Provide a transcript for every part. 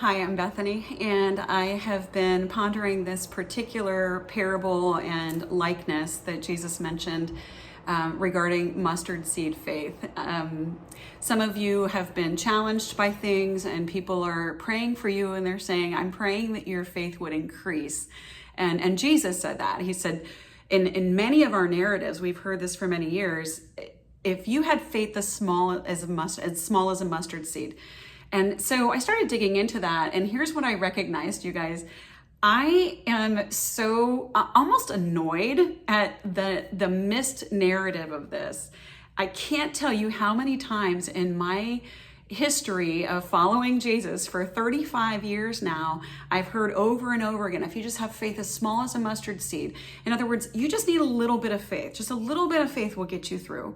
Hi, I'm Bethany, and I have been pondering this particular parable and likeness that Jesus mentioned regarding mustard seed faith. Some of you have been challenged by things, and people are praying for you, and they're saying, I'm praying that your faith would increase. And Jesus said that. He said, in many of our narratives, we've heard this for many years, if you had faith as small as a mustard seed. And so I started digging into that, and here's what I recognized, you guys. I am so almost annoyed at the missed narrative of this. I can't tell you how many times in my history of following Jesus for 35 years now, I've heard over and over again, if you just have faith as small as a mustard seed. In other words, you just need a little bit of faith. Just a little bit of faith will get you through.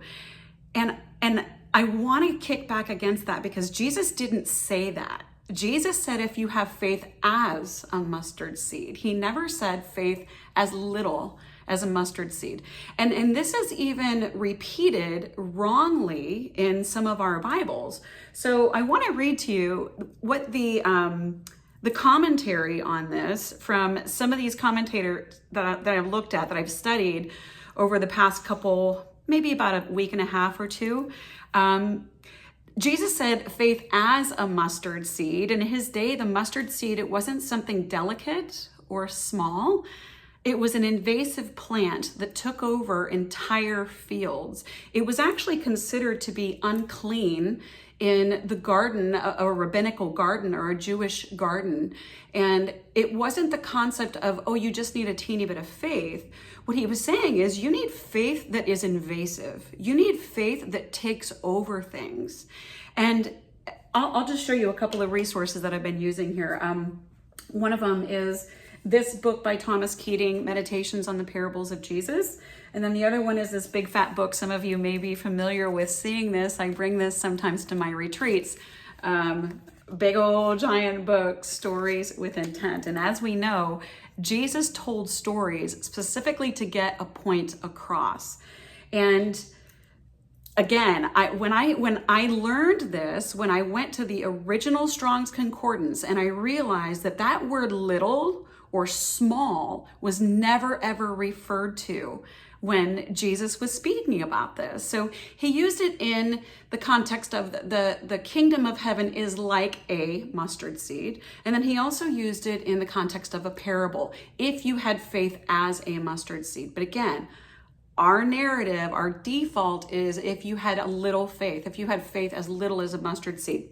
And I want to kick back against that because Jesus didn't say that. Jesus said if you have faith as a mustard seed. He never said faith as little as a mustard seed. And this is even repeated wrongly in some of our Bibles. So I want to read to you what the commentary on this from some of these commentators that I've looked at, that I've studied over the past couple, maybe about a week and a half or two. Jesus said faith as a mustard seed. In his day, the mustard seed, it wasn't something delicate or small. It was an invasive plant that took over entire fields. It was actually considered to be unclean in the garden, a rabbinical garden or a Jewish garden. And it wasn't the concept of, oh, you just need a teeny bit of faith. What he was saying is you need faith that is invasive. You need faith that takes over things. And I'll just show you a couple of resources that I've been using here. One of them is this book by Thomas Keating, Meditations on the Parables of Jesus. And then the other one is this big fat book. Some of you may be familiar with seeing this. I bring this sometimes to my retreats. Big old giant book, Stories with Intent. And as we know, Jesus told stories specifically to get a point across. And again, when I learned this, when I went to the original Strong's Concordance, and I realized that word little or small was never ever referred to when Jesus was speaking about this. So he used it in the context of the kingdom of heaven is like a mustard seed. And then he also used it in the context of a parable, if you had faith as a mustard seed. But again, our narrative, our default is if you had a little faith, if you had faith as little as a mustard seed.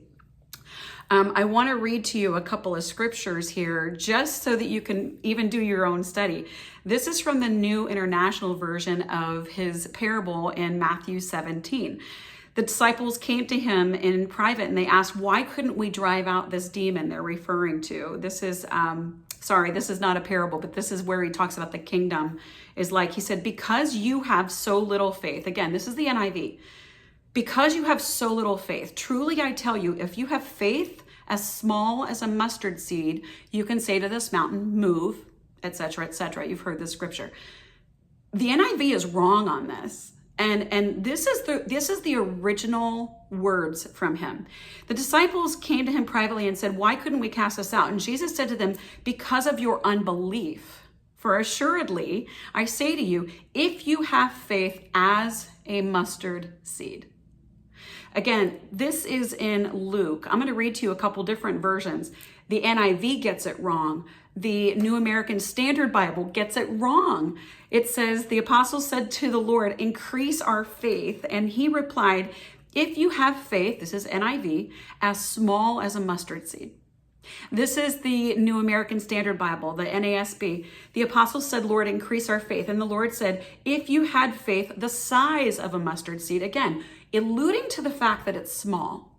I want to read to you a couple of scriptures here just so that you can even do your own study. This is from the New International Version of his parable in Matthew 17. The disciples came to him in private and they asked, why couldn't we drive out this demon they're referring to? This is, this is not a parable, but this is where he talks about the kingdom is like, he said, because you have so little faith. Again, this is the NIV. Because you have so little faith, truly I tell you, if you have faith as small as a mustard seed, you can say to this mountain, move, etc., etc. You've heard this scripture. The NIV is wrong on this. And this is the original words from him. The disciples came to him privately and said, why couldn't we cast this out? And Jesus said to them, because of your unbelief. For assuredly, I say to you, if you have faith as a mustard seed. Again, this is in Luke. I'm going to read to you a couple different versions. The NIV gets it wrong. The New American Standard Bible gets it wrong. It says, the apostles said to the Lord, increase our faith. And he replied, if you have faith, this is NIV, as small as a mustard seed. This is the New American Standard Bible, the NASB. The apostles said, Lord, increase our faith. And the Lord said, if you had faith the size of a mustard seed, again, alluding to the fact that it's small.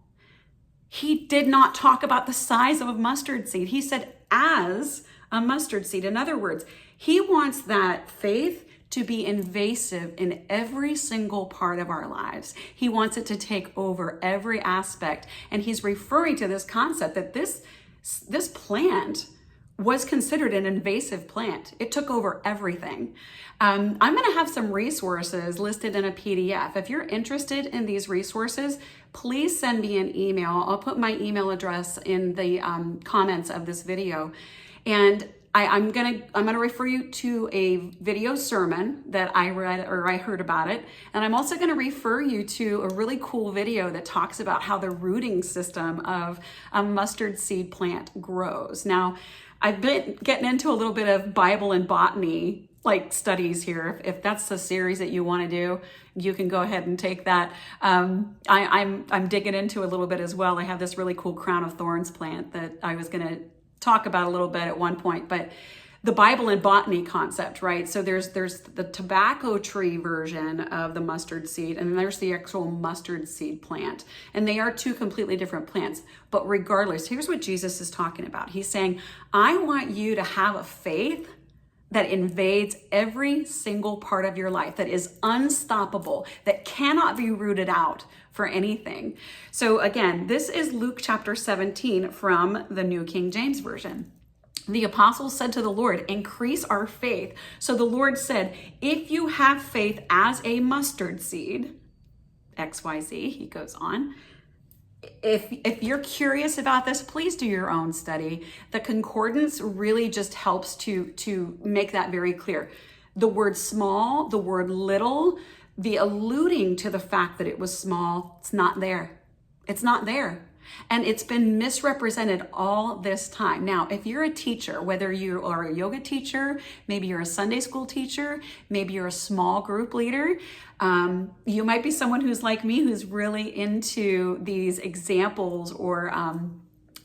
He did not talk about the size of a mustard seed. He said, as a mustard seed. In other words, he wants that faith to be invasive in every single part of our lives. He wants it to take over every aspect. And he's referring to this concept that this plant was considered an invasive plant. It took over everything. I'm going to have some resources listed in a PDF. If you're interested in these resources, please send me an email. I'll put my email address in the comments of this video. And I'm gonna refer you to a video sermon that I read or I heard about it. And I'm also gonna refer you to a really cool video that talks about how the rooting system of a mustard seed plant grows. Now, I've been getting into a little bit of Bible and botany like studies here. If that's the series that you want to do, you can go ahead and take that. I'm digging into a little bit as well. I have this really cool crown of thorns plant that I was going to talk about a little bit at one point, but the Bible and botany concept, right? So there's the tobacco tree version of the mustard seed, and then there's the actual mustard seed plant. And they are two completely different plants. But regardless, here's what Jesus is talking about. He's saying, I want you to have a faith that invades every single part of your life, that is unstoppable, that cannot be rooted out for anything. So again, this is Luke chapter 17 from the New King James Version. The apostles said to the Lord, increase our faith. So the Lord said, if you have faith as a mustard seed, XYZ, he goes on. If you're curious about this, please do your own study. The concordance really just helps to make that very clear. The word small, the word little, the alluding to the fact that it was small, it's not there. It's not there. And it's been misrepresented all this time. Now, if you're a teacher, whether you are a yoga teacher, maybe you're a Sunday school teacher, maybe you're a small group leader, you might be someone who's like me, who's really into these examples or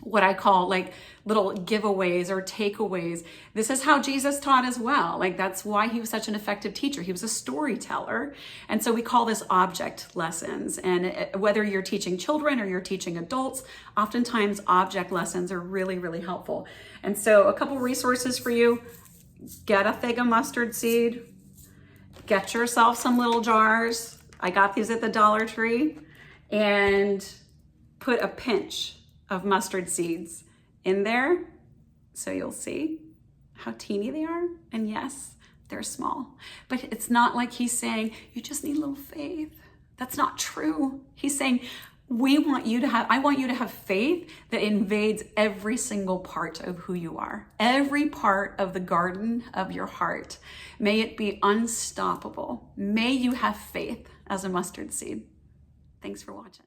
what I call like little giveaways or takeaways. This is how Jesus taught as well. Like that's why he was such an effective teacher. He was a storyteller. And so we call this object lessons. And whether you're teaching children or you're teaching adults, oftentimes object lessons are really, really helpful. And so a couple resources for you. Get a fig of mustard seed. Get yourself some little jars. I got these at the Dollar Tree. And put a pinch of mustard seeds in there so you'll see how teeny they are. And yes, they're small, but it's not like he's saying you just need a little faith. That's not true. He's saying I want you to have faith that invades every single part of who you are, every part of the garden of your heart. May it be unstoppable. May you have faith as a mustard seed. Thanks for watching.